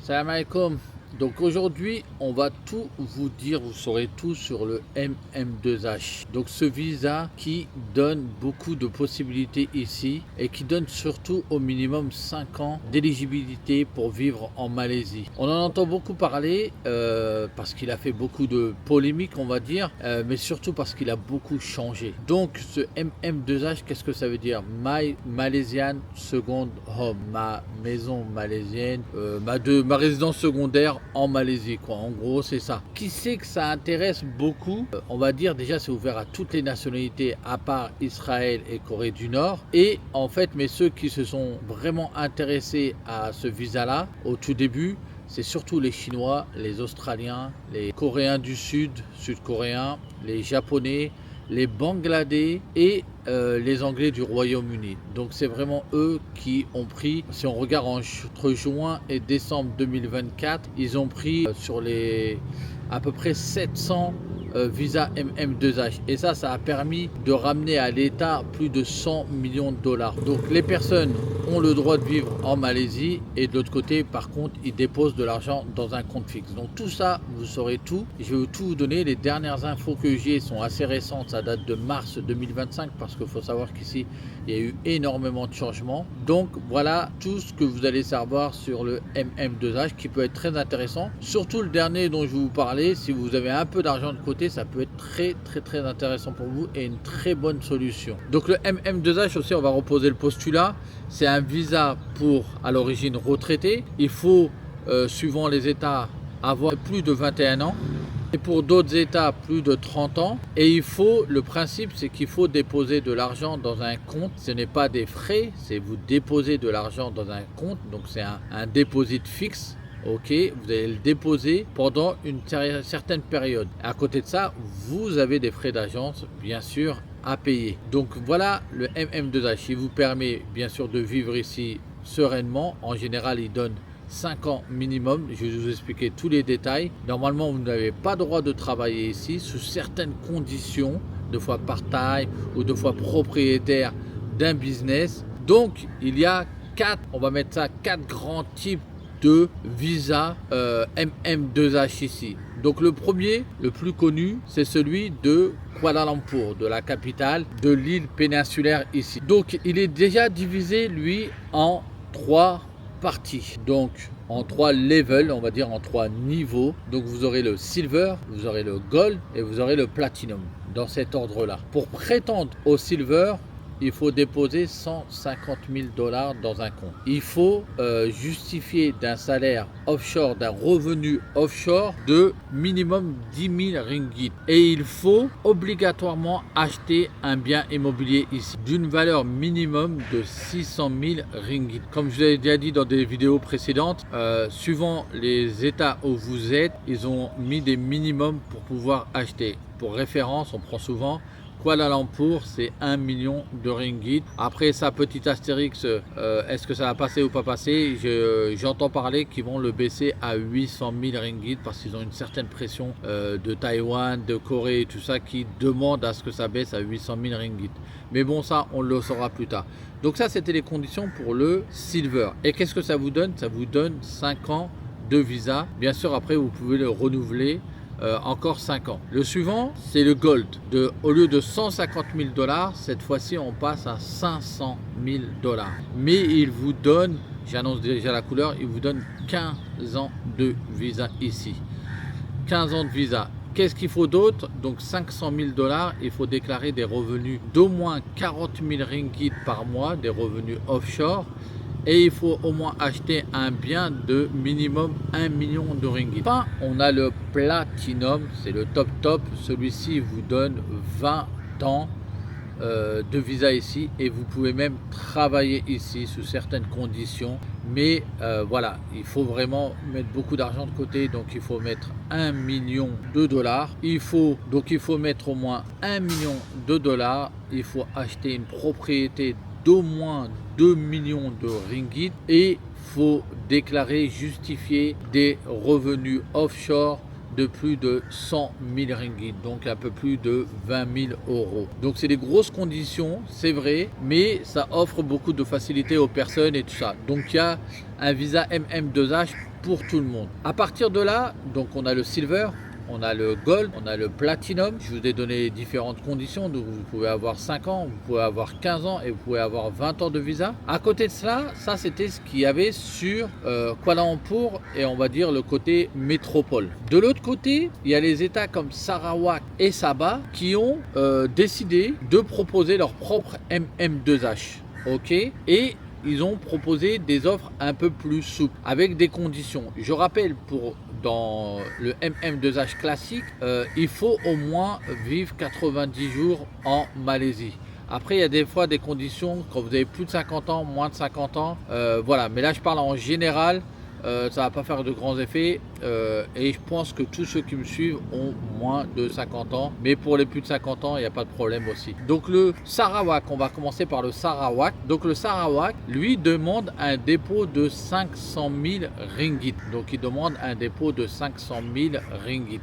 Salam alaikum. Donc aujourd'hui, on va tout vous dire, vous saurez tout sur le MM2H. Donc ce visa qui donne beaucoup de possibilités ici et qui donne surtout au minimum 5 ans d'éligibilité pour vivre en Malaisie. On en entend beaucoup parler parce qu'il a fait beaucoup de polémiques, on va dire, mais surtout parce qu'il a beaucoup changé. Donc ce MM2H, qu'est-ce que ça veut dire? My Malaysian Second Home, ma maison malaisienne, ma résidence secondaire en Malaisie, quoi. En gros, c'est ça. Qui sait que ça intéresse beaucoup? On va dire déjà, c'est ouvert à toutes les nationalités à part Israël et Corée du Nord. Et en fait, mais ceux qui se sont vraiment intéressés à ce visa-là au tout début, c'est surtout les Chinois, les Australiens, les Coréens du Sud, Sud-Coréens, les Japonais, les Bangladais et les Anglais du Royaume-Uni. Donc c'est vraiment eux qui ont pris, si on regarde entre juin et décembre 2024, ils ont pris sur les à peu près 700 visa MM2H. Et ça a permis de ramener à l'État plus de 100 millions de dollars. Donc les personnes ont le droit de vivre en Malaisie et de l'autre côté, par contre, ils déposent de l'argent dans un compte fixe. Donc tout ça, vous saurez tout. Je vais tout vous donner. Les dernières infos que j'ai sont assez récentes. Ça date de mars 2025 parce qu'il faut savoir qu'ici, il y a eu énormément de changements. Donc voilà tout ce que vous allez savoir sur le MM2H qui peut être très intéressant. Surtout le dernier dont je vais vous parler. Si vous avez un peu d'argent de côté, ça peut être très intéressant pour vous et une très bonne solution. Donc le MM2H aussi, on va reposer le postulat. C'est un visa pour à l'origine retraité. Il faut, suivant les États, avoir plus de 21 ans. Et pour d'autres États, plus de 30 ans. Et le principe, c'est qu'il faut déposer de l'argent dans un compte. Ce n'est pas des frais, c'est vous déposer de l'argent dans un compte. Donc c'est un dépôt fixe. Ok, vous allez le déposer pendant une certaine période. À côté de ça, vous avez des frais d'agence, bien sûr, à payer. Donc voilà, le MM2H, il vous permet bien sûr de vivre ici sereinement. En général, il donne 5 ans minimum. Je vais vous expliquer tous les détails. Normalement, vous n'avez pas le droit de travailler ici sous certaines conditions, deux fois part-time ou deux fois propriétaire d'un business. Donc, il y a quatre grands types de visa MM2H ici. Donc le premier, le plus connu, c'est celui de Kuala Lumpur, de la capitale de l'île péninsulaire ici. Donc il est déjà divisé lui en 3 parties. Donc en 3 levels, on va dire en 3 niveaux. Donc vous aurez le silver, vous aurez le gold et vous aurez le platinum dans cet ordre-là. Pour prétendre au silver, il faut déposer 150 000 dollars dans un compte. Il faut justifier d'un salaire offshore, d'un revenu offshore de minimum 10 000 ringgit. Et il faut obligatoirement acheter un bien immobilier ici d'une valeur minimum de 600 000 ringgit. Comme je vous l'ai déjà dit dans des vidéos précédentes, suivant les États où vous êtes, ils ont mis des minimums pour pouvoir acheter. Pour référence, on prend souvent Kuala Lumpur, c'est 1 million de ringgit. Après ça, petit astérix, est-ce que ça va passer ou pas passer? J'entends parler qu'ils vont le baisser à 800 000 ringgit parce qu'ils ont une certaine pression de Taïwan, de Corée et tout ça qui demande à ce que ça baisse à 800 000 ringgit. Mais bon, ça, on le saura plus tard. Donc ça, c'était les conditions pour le silver. Et qu'est-ce que ça vous donne? Ça vous donne 5 ans de visa. Bien sûr, après, vous pouvez le renouveler. Encore 5 ans. Le suivant, c'est le gold. Au lieu de 150 000 dollars, cette fois-ci, on passe à 500 000 dollars. Mais il vous donne, j'annonce déjà la couleur, il vous donne 15 ans de visa ici. 15 ans de visa. Qu'est-ce qu'il faut d'autre? Donc 500 000 dollars, il faut déclarer des revenus d'au moins 40 000 ringgit par mois, des revenus offshore. Et il faut au moins acheter un bien de minimum 1 million de ringgit. Enfin, on a le platinum, c'est le top. Celui-ci vous donne 20 ans de visa ici et vous pouvez même travailler ici sous certaines conditions. Mais voilà, il faut vraiment mettre beaucoup d'argent de côté. Donc il faut mettre 1 million de dollars. Il faut mettre au moins 1 million de dollars. Il faut acheter une propriété d'au moins 2 millions de ringgit et il faut déclarer, justifier des revenus offshore de plus de 100 000 ringgit, donc un peu plus de 20 000 euros. Donc c'est des grosses conditions, c'est vrai, mais ça offre beaucoup de facilité aux personnes et tout ça. Donc il y a un visa MM2H pour tout le monde. À partir de là, donc on a le silver, on a le gold, on a le platinum. Je vous ai donné différentes conditions. Donc vous pouvez avoir 5 ans, vous pouvez avoir 15 ans et vous pouvez avoir 20 ans de visa. À côté de cela, ça c'était ce qu'il y avait sur Kuala Lumpur et on va dire le côté métropole. De l'autre côté, il y a les États comme Sarawak et Sabah qui ont décidé de proposer leur propre MM2H. Ok, et ils ont proposé des offres un peu plus souples avec des conditions. Je rappelle, dans le MM2H classique, il faut au moins vivre 90 jours en Malaisie. Après, il y a des fois des conditions quand vous avez plus de 50 ans, moins de 50 ans. Voilà, mais là je parle en général. Ça ne va pas faire de grands effets et je pense que tous ceux qui me suivent ont moins de 50 ans, mais pour les plus de 50 ans il n'y a pas de problème aussi. Donc le Sarawak, on va commencer par le Sarawak. Donc le Sarawak lui demande un dépôt de 500 000 ringgit. Donc il demande un dépôt de 500 000 ringgit.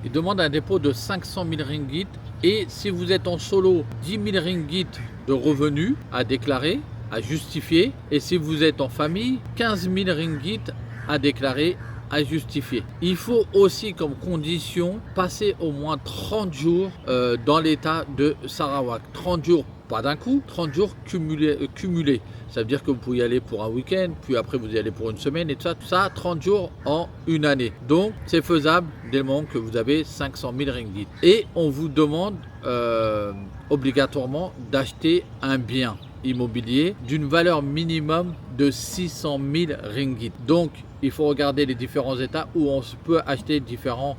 Il demande un dépôt de 500 000 ringgit et si vous êtes en solo, 10 000 ringgit de revenus à déclarer, à justifier, et si vous êtes en famille, 15 000 ringgit à déclarer, à justifier. Il faut aussi comme condition passer au moins 30 jours dans l'état de Sarawak. 30 jours, pas d'un coup, 30 jours cumulés. Ça veut dire que vous pouvez y aller pour un week-end, puis après vous y allez pour une semaine et tout ça, 30 jours en une année. Donc c'est faisable dès le moment que vous avez 500 000 ringgit. Et on vous demande obligatoirement d'acheter un bien immobilier d'une valeur minimum de 600 000 ringgit. Donc il faut regarder les différents états où on peut acheter différents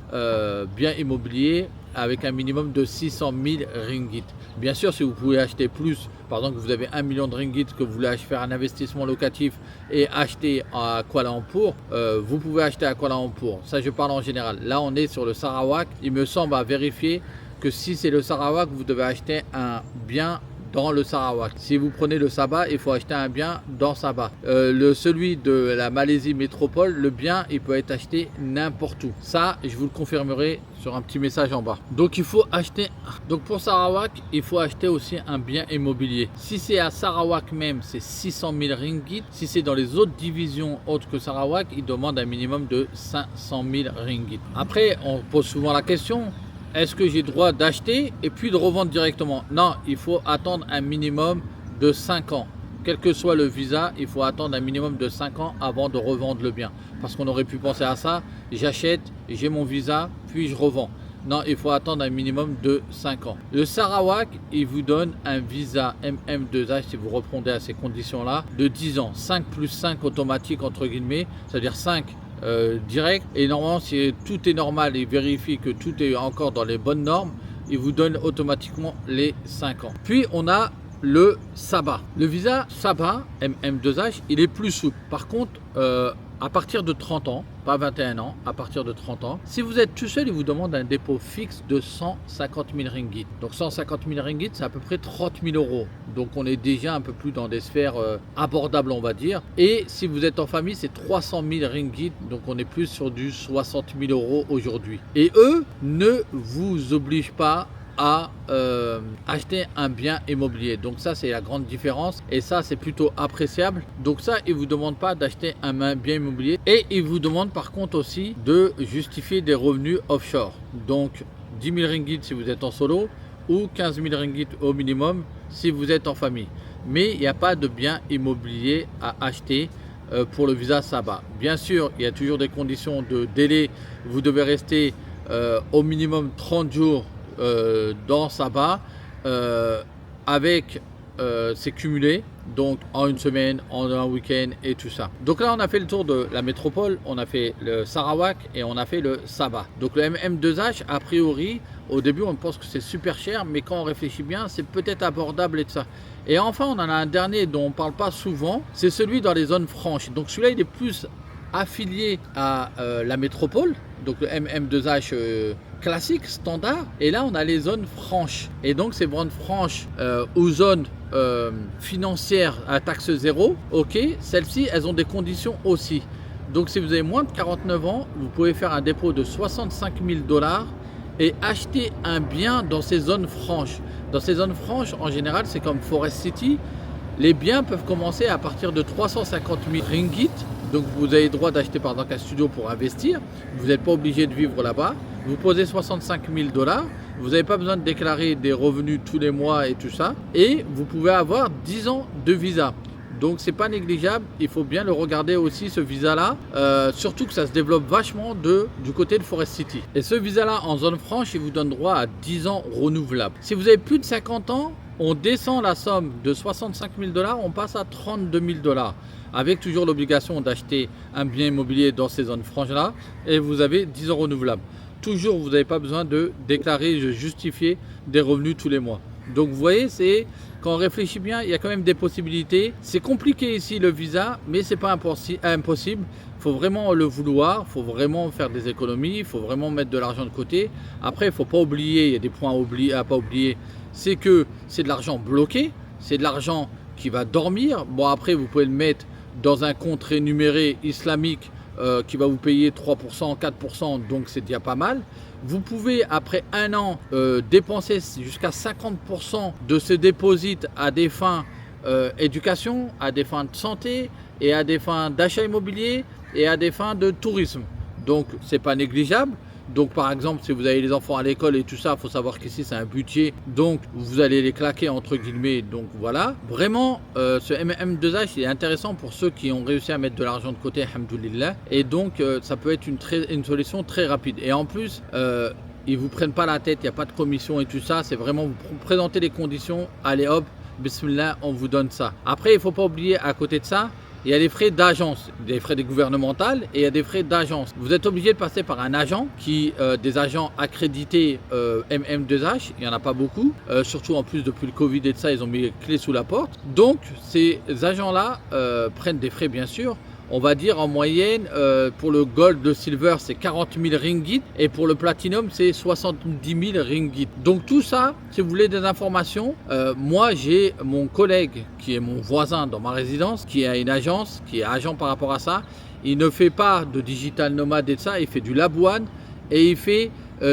biens immobiliers avec un minimum de 600 000 ringgit. Bien sûr, si vous pouvez acheter plus, par exemple que vous avez 1 million de ringgit, que vous voulez faire un investissement locatif et acheter à Kuala Lumpur, vous pouvez acheter à Kuala Lumpur. Ça, je parle en général. Là, on est sur le Sarawak. Il me semble à vérifier que si c'est le Sarawak, vous devez acheter un bien dans le Sarawak. Si vous prenez le Sabah, il faut acheter un bien dans Sabah. Celui de la Malaisie métropole, le bien, il peut être acheté n'importe où. Ça, je vous le confirmerai sur un petit message en bas. Donc il faut acheter. Donc pour Sarawak, il faut acheter aussi un bien immobilier. Si c'est à Sarawak même, c'est 600 000 ringgit. Si c'est dans les autres divisions autres que Sarawak, il demande un minimum de 500 000 ringgit. Après, on pose souvent la question. Est-ce que j'ai le droit d'acheter et puis de revendre directement? Non, il faut attendre un minimum de 5 ans. Quel que soit le visa, il faut attendre un minimum de 5 ans avant de revendre le bien. Parce qu'on aurait pu penser à ça, j'achète, j'ai mon visa, puis je revends. Non, il faut attendre un minimum de 5 ans. Le Sarawak, il vous donne un visa MM2H, si vous répondez à ces conditions-là, de 10 ans. 5 plus 5 automatique, entre guillemets, c'est-à-dire 5 direct, et normalement si tout est normal et vérifie que tout est encore dans les bonnes normes, il vous donne automatiquement les 5 ans. Puis on a le Sabah. Le visa Sabah MM2H, il est plus souple. Par contre, à partir de 30 ans, pas 21 ans, à partir de 30 ans, si vous êtes tout seul, il vous demande un dépôt fixe de 150 000 ringgit. Donc 150 000 ringgit, c'est à peu près 30 000 euros. Donc on est déjà un peu plus dans des sphères abordables, on va dire. Et si vous êtes en famille, c'est 300 000 ringgit. Donc on est plus sur du 60 000 euros aujourd'hui. Et eux ne vous obligent pas à acheter un bien immobilier. Donc ça, c'est la grande différence et ça, c'est plutôt appréciable. Donc ça, ils vous demandent pas d'acheter un bien immobilier et ils vous demandent par contre aussi de justifier des revenus offshore. Donc 10 000 ringgit si vous êtes en solo ou 15 000 ringgit au minimum si vous êtes en famille. Mais il n'y a pas de bien immobilier à acheter pour le visa Sabah. Bien sûr, il y a toujours des conditions de délai. Vous devez rester au minimum 30 jours dans Sabah avec c'est cumulé, donc en une semaine, en un week-end et tout ça. Donc là on a fait le tour de la métropole, on a fait le Sarawak et on a fait le Sabah. Donc le MM2H, a priori au début on pense que c'est super cher, mais quand on réfléchit bien c'est peut-être abordable et tout ça. Et enfin on en a un dernier dont on ne parle pas souvent, c'est celui dans les zones franches. Donc celui-là il est plus affilié à la métropole, donc le MM2H classique, standard, et là on a les zones franches, et donc ces zones franches ou zones financières à taxe zéro, ok, celles-ci elles ont des conditions aussi. Donc si vous avez moins de 49 ans, vous pouvez faire un dépôt de 65 000 $ et acheter un bien dans ces zones franches. Dans ces zones franches, en général, c'est comme Forest City. Les biens peuvent commencer à partir de 350 000 ringgit Donc vous avez le droit d'acheter par exemple un studio pour investir. Vous n'êtes pas obligé de vivre là-bas. Vous posez 65 000 $. Vous n'avez pas besoin de déclarer des revenus tous les mois et tout ça. Et vous pouvez avoir 10 ans de visa. Donc c'est pas négligeable, il faut bien le regarder aussi ce visa là, surtout que ça se développe vachement du côté de Forest City. Et ce visa là en zone franche, il vous donne droit à 10 ans renouvelables. Si vous avez plus de 50 ans, on descend la somme de 65 000 $, on passe à 32 000 $, avec toujours l'obligation d'acheter un bien immobilier dans ces zones franches là, et vous avez 10 ans renouvelables. Toujours, vous n'avez pas besoin de déclarer, de justifier des revenus tous les mois. Donc vous voyez, c'est quand on réfléchit bien, il y a quand même des possibilités. C'est compliqué ici le visa, mais c'est pas impossible. Il faut vraiment le vouloir, il faut vraiment faire des économies, il faut vraiment mettre de l'argent de côté. Après, il ne faut pas oublier, il y a des points à pas oublier, c'est que c'est de l'argent bloqué, c'est de l'argent qui va dormir. Bon, après, vous pouvez le mettre dans un compte rémunéré islamique qui va vous payer 3%, 4%, donc c'est déjà pas mal. Vous pouvez, après un an, dépenser jusqu'à 50% de ce dépôt à des fins éducation, à des fins de santé et à des fins d'achat immobilier et à des fins de tourisme. Donc, c'est pas négligeable. Donc par exemple, si vous avez les enfants à l'école et tout ça, il faut savoir qu'ici c'est un budget, donc vous allez les claquer entre guillemets. Donc voilà, vraiment ce MM2H il est intéressant pour ceux qui ont réussi à mettre de l'argent de côté, alhamdoulilah. Et donc ça peut être une solution très rapide. Et en plus, ils vous prennent pas la tête, il n'y a pas de commission et tout ça, c'est vraiment vous présenter les conditions, allez hop, bismillah, on vous donne ça. Après, il ne faut pas oublier à côté de ça, il y a des frais d'agence, des frais gouvernementaux et il y a des frais d'agence. Vous êtes obligé de passer par un agent, des agents accrédités MM2H, il n'y en a pas beaucoup, surtout en plus depuis le Covid et de ça, ils ont mis les clés sous la porte. Donc ces agents-là prennent des frais bien sûr. On va dire en moyenne, pour le gold, le silver, c'est 40 000 ringgit et pour le platinum, c'est 70 000 ringgit. Donc tout ça, si vous voulez des informations, moi j'ai mon collègue qui est mon voisin dans ma résidence, qui a une agence, qui est agent par rapport à ça. Il ne fait pas de digital nomade et de ça, il fait du Labuan et il fait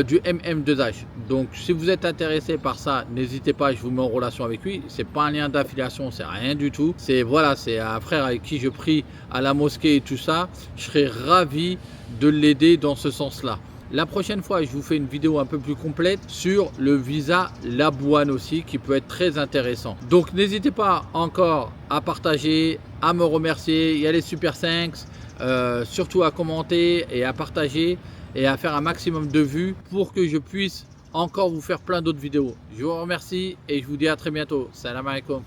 du MM2H. Donc si vous êtes intéressé par ça, n'hésitez pas, je vous mets en relation avec lui. C'est pas un lien d'affiliation, c'est rien du tout. C'est voilà, c'est un frère avec qui je prie à la mosquée et tout ça. Je serais ravi de l'aider dans ce sens-là. La prochaine fois, je vous fais une vidéo un peu plus complète sur le visa Labuan aussi, qui peut être très intéressant. Donc n'hésitez pas encore à partager, à me remercier. Il y a les Super 5, surtout à commenter et à partager et à faire un maximum de vues pour que je puisse encore vous faire plein d'autres vidéos. Je vous remercie et je vous dis à très bientôt. Salam alaikum.